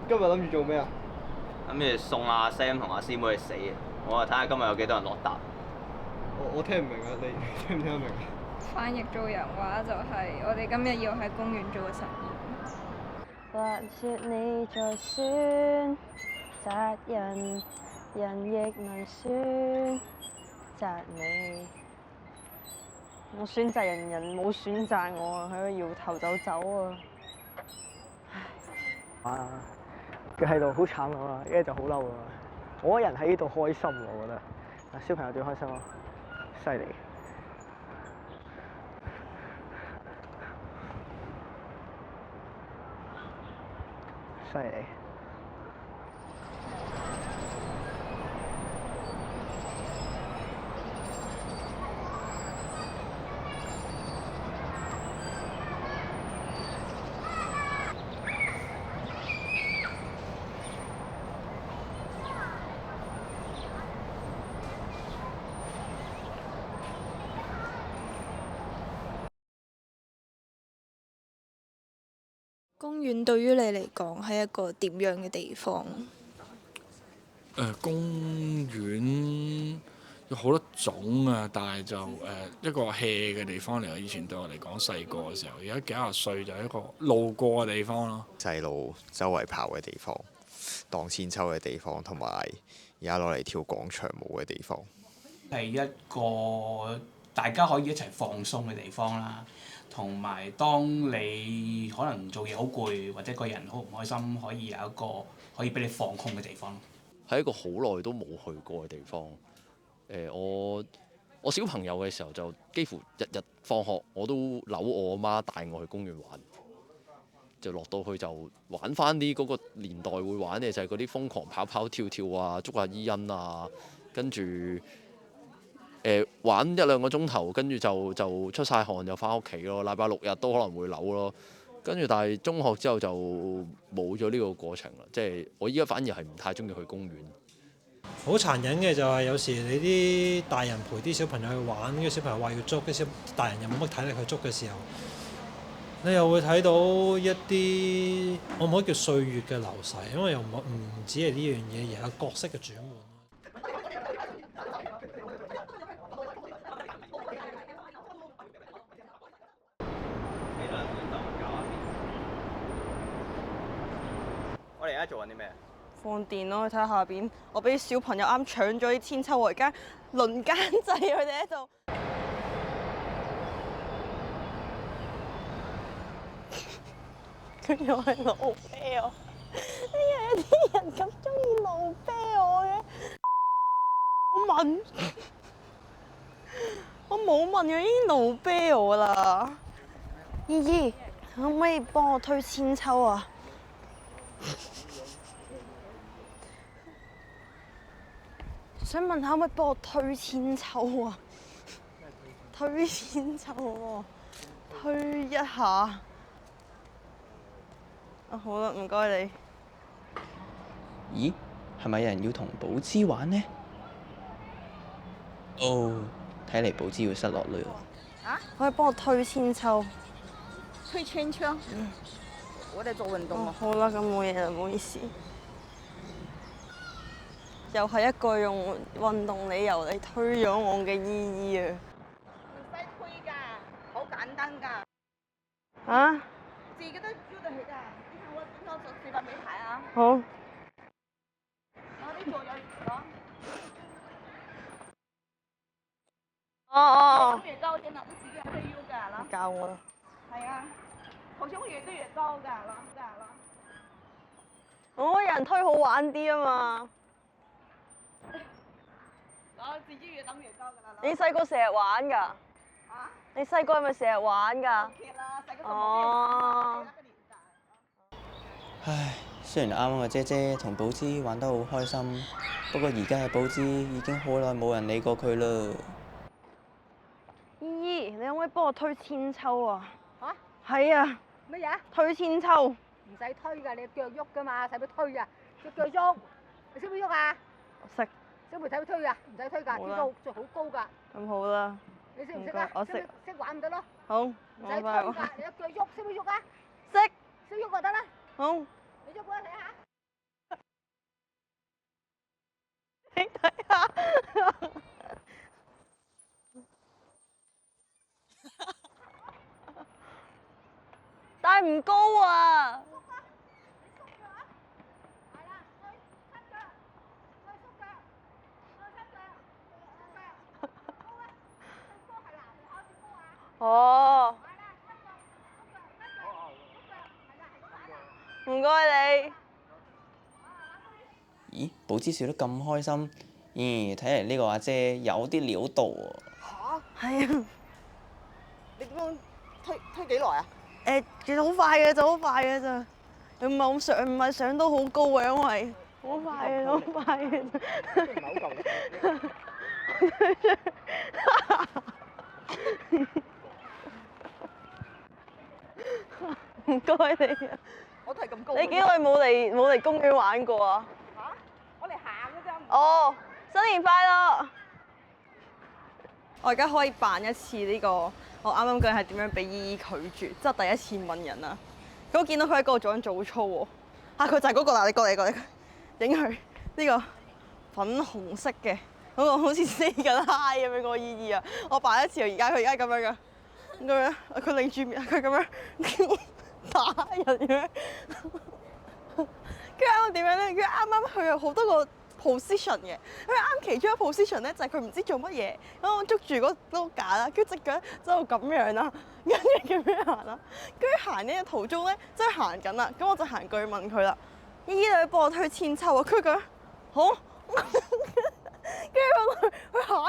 今日諗住做咩啊？諗住送阿 Sam 同阿師妹去死啊！我話睇下今日有幾多人落搭。我聽唔明啊，你聽唔聽得明啊？翻譯做人話就係我哋今日要喺公園做個實驗。或說你在選擇人，人亦能選擇你。我選擇人，人冇選擇我啊！喺度搖頭走走啊！啊！佢喺度好慘啊，跟住就好嬲啊！我人喺呢度開心喎，我覺得。啊，小朋友最開心咯，犀利！犀利！公園對於你嚟講係一個點樣嘅地方？公園有好多種啊，但係就一個 hea 嘅地方嚟。以前對我嚟講，細個嘅時候，而家幾廿歲就係一個路過嘅地方咯。細路周圍跑嘅地方，盪千秋嘅地方，同埋而家攞嚟跳廣場舞嘅地方，係一個大家可以一齊放鬆嘅地方啦。同埋，當你可能做嘢好攰，或者個人好唔開心，可以有一個可以俾你放空嘅地方。係一個好耐都冇去過嘅地方。我小朋友嘅時候就幾乎日日放學我都扭我阿媽帶我去公園玩，就落到去就玩翻啲嗰個年代會玩嘅，就係嗰啲瘋狂跑跑跳跳啊，捉下伊人啊，跟住玩一兩個鐘頭，跟住就出晒汗就翻屋企咯。禮拜六日都可能會扭咯。跟住但係中學之後就冇咗呢個過程啦，即係我依家反而係唔太中意去公園。好殘忍嘅就係有時你啲大人陪啲小朋友去玩，跟住小朋友話要捉，跟住大人又冇乜體力去捉嘅時候，你又會睇到一啲我唔可以叫歲月嘅流逝，因為又唔止係呢樣嘢，而係角色嘅轉換。我哋而家做緊啲咩？放電咯，睇下下邊，我俾小朋友啱搶咗啲千秋，我而家輪奸制佢哋喺度。佢又係路啤我，呢有啲人咁中意路啤我嘅。我問，我冇問佢已經路啤我啦。姨姨，可唔可以幫我推千秋啊？想問下可唔可以幫我推千秋啊？推千秋喎，推一下。啊好啦，唔該你。咦？係咪有人要同寶芝玩呢？哦，睇嚟寶芝要失落嘞。啊？可以幫我推千秋？推千秋？嗯。我哋做運動啊。好啦，咁冇嘢啦，唔好意思。又係一個用運動理由嚟推咗我嘅意義啊！唔使推㗎，好簡單㗎。啊？自己都做得起㗎。你看我今朝做示範俾你睇啊。好。我呢做有咗。哦。越高啲啦，你自己可以喐㗎啦。教我啦。係啊，頭先越都越高㗎啦，㗎啦。我有人推好玩啲啊嘛。我自己越諗越高㗎啦。你細個成日玩㗎？啊？你細個係咪成日玩㗎？哦。唉，雖然啱啱個姐姐同寶芝玩得好開心，不過而家嘅寶芝已經好耐冇人理過佢啦。姨姨，你可唔可以幫我推千秋啊？嚇？係啊。乜嘢？推千秋。唔使推㗎，你腳喐㗎嘛，使乜推啊？隻腳喐，你識唔識喐啊？我識。小妹使推㗎，唔使推㗎，跳到仲好高㗎。咁好啦。你識唔識啊？我識。識玩咪得咯。好。唔使推㗎，你隻腳喐，識唔識喐啊？識。識喐就得啦。好。你喐過嚟睇下。你睇下。但係唔高啊！哦，唔該你。咦，寶芝笑得咁開心，咦，睇嚟呢個阿姐有啲料到喎。嚇？係啊。你點樣推幾耐啊？其實好快嘅，就好快嘅咋。唔係上到好高嘅，因為好快嘅，好快嘅。唔係好夠嘅。唔該你啊！我都係咁高。你幾耐冇嚟公園玩過啊？嚇！我嚟行嘅啫。哦，新年快樂！我而家可以扮一次呢個，我啱啱究竟係點樣俾姨姨拒絕，即係第一次問人啊！咁我見到佢喺嗰度做緊早操喎，佢就係嗰個啦！你過嚟，影佢呢個粉紅色嘅嗰個好似 say 緊 hi 咁樣個姨姨啊！我扮一次，佢而家咁樣噶，咁樣佢擰住面，佢咁樣打人咁樣。跟住啱啱點樣咧？跟住啱啱佢有好多個 position 嘅，佢啱其中一個 position 咧就係佢唔知做乜嘢，咁我捉住嗰個架啦，跟住隻腳就咁樣啦，跟住咁樣行啦，跟住行嘅途中咧即係行緊啦，咁我就行過去問佢啦，姨姨你幫我推千秋啊，佢講好，跟住佢行咗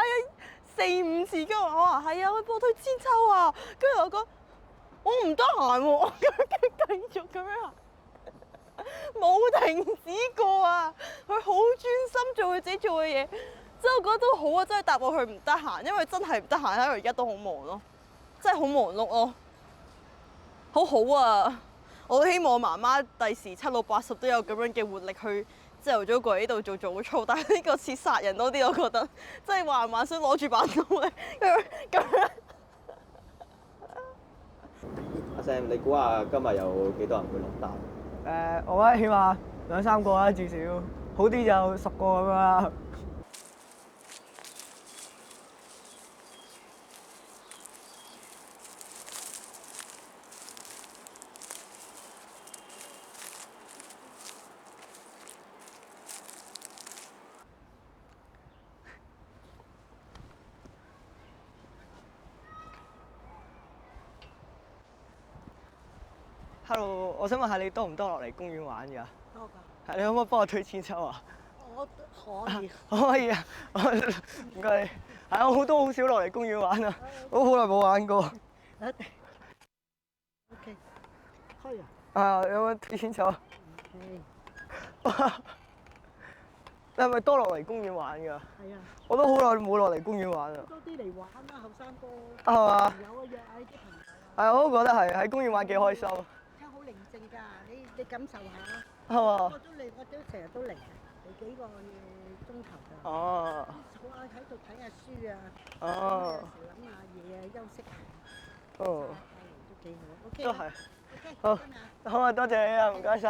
4-5次，跟住我話係啊，佢幫我推千秋啊，跟住我講我唔得閒喎，跟住繼續咁樣行。冇停止過啊！佢好專心做佢自己做嘅嘢，之後我覺得都好啊，真係答我佢唔得閒，因為真係唔得閒，因為而家都好忙咯，真係好忙碌咯，好好啊！我都希望我媽媽第時7老80都有咁樣嘅活力去朝頭早過嚟呢度做早操，但係呢個似殺人多啲，我覺得，即係話唔想攞住把刀咧咁樣。阿 Sam，你估下今日有幾多人會落單？我覺得起碼2-3個啦，至少好啲就10個咁樣啦。Hello， 我想問下你多唔多落嚟公園玩㗎？多㗎。係，你可唔可以幫我推千秋啊？我可以。可以啊，唔該你。係，我都好少落嚟公園玩啊，我好耐冇玩過。OK，開啊！啊，有冇推千秋啊？你係咪多落嚟公園玩㗎？係啊。我都好耐冇落嚟公園玩啊。多啲嚟玩啦，後生哥。係嘛？有啊，約下啲朋友。係，我都覺得係喺公園玩幾開心。好寧靜㗎，你感受下。係嘛？我都成日都嚟，嚟幾個鐘頭㗎。哦。好啊，喺度睇下書啊。哦。諗下嘢啊，休息下。哦。都幾好。OK。都係。好，好啊，多謝你啊，唔該晒。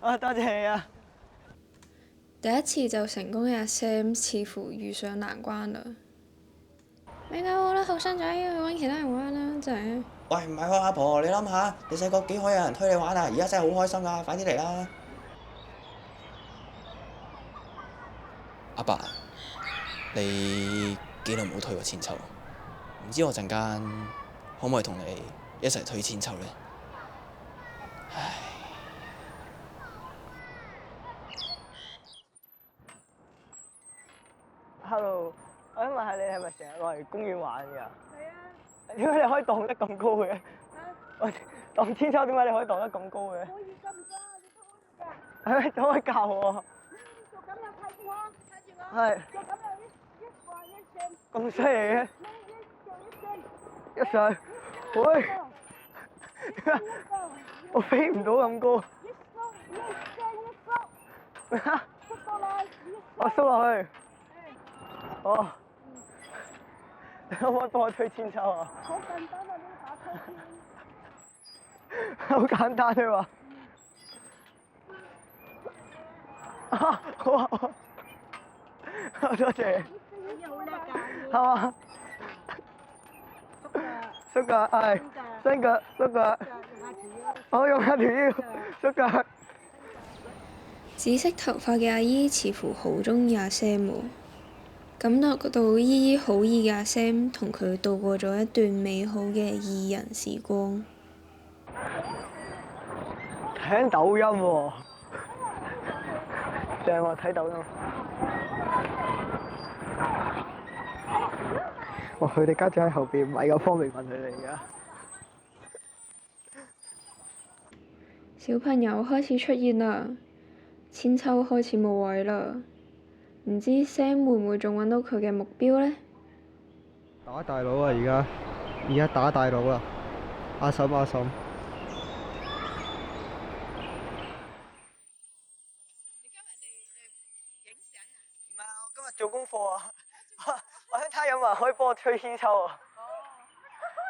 啊，多謝你啊。第一次就成功嘅阿 Sam 似乎遇上難關啦。咪搞我啦，後生仔去揾其他人玩啦，真係。喂，唔係喎，阿婆，你諗下，你細個幾可有人推你玩啊？而家真係好開心㗎，快啲嚟啦！阿爸，你幾耐冇推過千秋？唔知我陣間可唔可以同你一齊推千秋呢？唉。Hello，我想問下你係咪成日落嚟公園玩㗎？係啊。點解你可以盪得咁高嘅？我盪千秋點解你可以盪得咁高嘅？可以咁高，你都可以㗎。係咩？可唔可以教我？做咁又睇住我，睇住我。係。做咁又一個一上。咁犀利嘅？一上。喂！我飛唔到咁高。咩啊？我縮落去。哦。你可唔可以幫我推千秋啊？好簡單啊！呢把推。好簡單啫嘛。好啊好啊。多謝。係嘛？縮腳係，伸腳縮腳。我用下條腰縮腳。紫色頭髮嘅阿姨似乎好鍾意阿 Sam 喎，感覺到姨姨好意嘅阿 Sam 同佢度過咗一段美好嘅二人時光。睇抖音喎，正喎睇抖音。哇！佢哋家長喺後邊，唔係咁方便問佢哋㗎。小朋友開始出現啦，千秋開始冇位啦，唔知 Sam 會唔會仲揾到佢嘅目標呢？打大佬啊！而家打大佬啦！阿嬸。唔係我今日做功課啊！我想睇下有冇人可以幫我推千秋啊！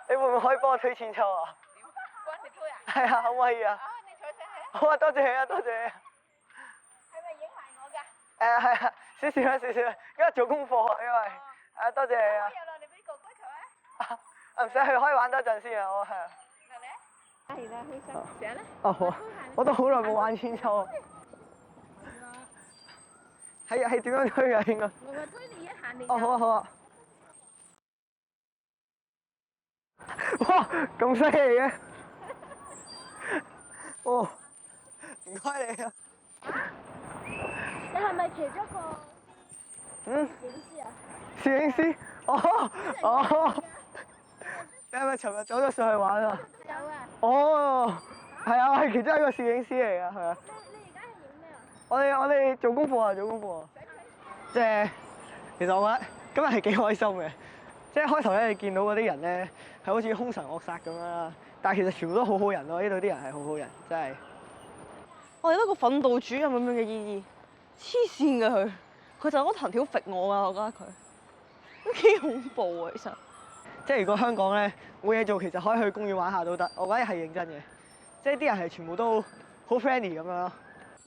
你會唔會可以幫我推千秋啊？幫你推啊？係啊，可唔可以啊？你坐上去啊！好啊，多謝你啊，多謝你啊！係咪影埋我㗎？係啊，少少啦，少少啦，今日做功課啊，因為多謝你啊！有啦，你俾哥哥坐啊！唔使去，可以玩多陣先啊，我係。嚟咧，去上啦！哦好啊，我都好耐冇玩千秋啊。係點樣推㗎應該？我推你一下你。哦好啊好啊。哇！咁犀利嘅。哦，唔該你啊。你係咪其中一個攝影師啊？攝影師？哦。你係咪尋日早咗上去玩啊？有啊。哦，係啊，我係其中一個攝影師嚟㗎，係啊。你而家係影咩啊？我哋做功課啊，做功課啊。即係其實我覺得今日係幾開心嘅，即係開頭咧你見到嗰啲人咧係好似兇神惡煞咁樣啦，但係其實全部都好好人咯，呢度啲人係好好人，真係。我哋得個訓導主任咁樣嘅意義，黐線嘅佢就攞藤條揈我啊！我覺得佢都幾恐怖啊，其實。即係如果香港咧冇嘢做，其實可以去公園玩下都得，我覺得係認真嘅。即係啲人係全部都好 friendly 咁樣咯。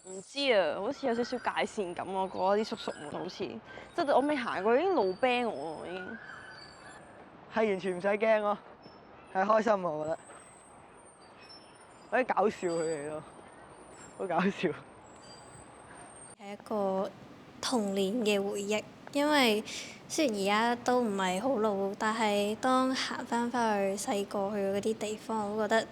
唔知啊，好似有少少界線咁，我覺得啲叔叔們好似，即係我未行過已經路啤我喎，已經。係完全唔使驚咯，係開心啊！我覺得。有啲搞笑佢哋咯，好搞笑。係一個童年嘅回憶，因為雖然而家都唔係好老，但係當行翻去細個去嗰啲地方，我都覺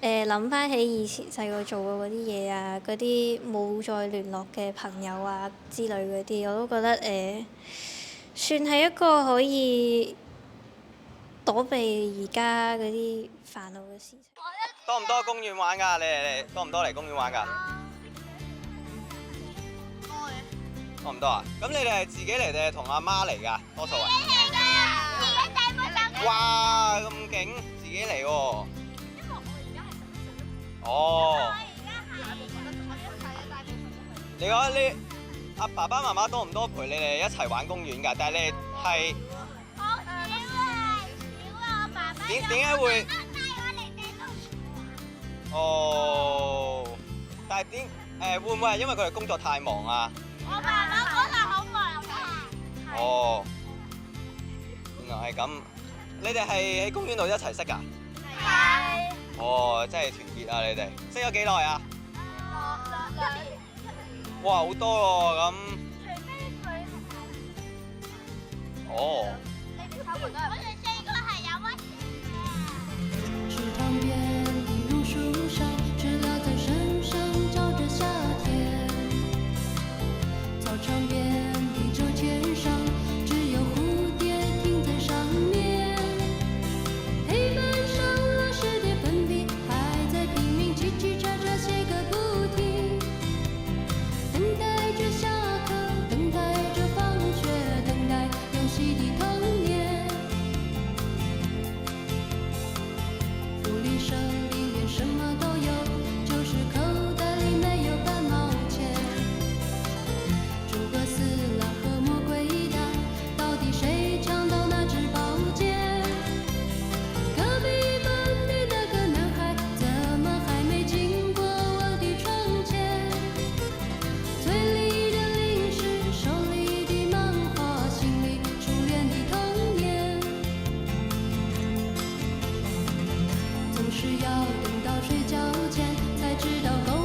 得諗翻起以前細個做過嗰啲嘢啊，嗰啲冇再聯絡嘅朋友啊之類嗰啲，我都覺得算係一個可以躲避而家嗰啲煩惱嘅事情。多唔多公園玩㗎？你多唔多嚟公園玩㗎？多唔多啊？咁你哋係自己嚟定係同阿媽嚟㗎？多數係。哇！咁勁，自己嚟喎。哦。你覺得呢？阿爸爸媽媽多唔多陪你哋一齊玩公園㗎？但係你哋係點解會？哦。但係會唔會係因為佢哋工作太忙啊？我爸爸嗰陣好忙㗎。哦。原來係咁。你哋係喺公園度一齊識㗎？係。哦，真係團結啊！你哋識咗幾耐啊？哇，好多喎咁。除非佢哦。你哋我哋四個係有乜池塘边的榕树上，知了在声声叫着夏天。操场边的秋千上，只有蝴蝶停在上面。黑板上老师的粉笔还在拼命叽叽喳喳写个不停。等待着下课，等待着放学，等待游戏的童年。是要等到睡觉前才知道够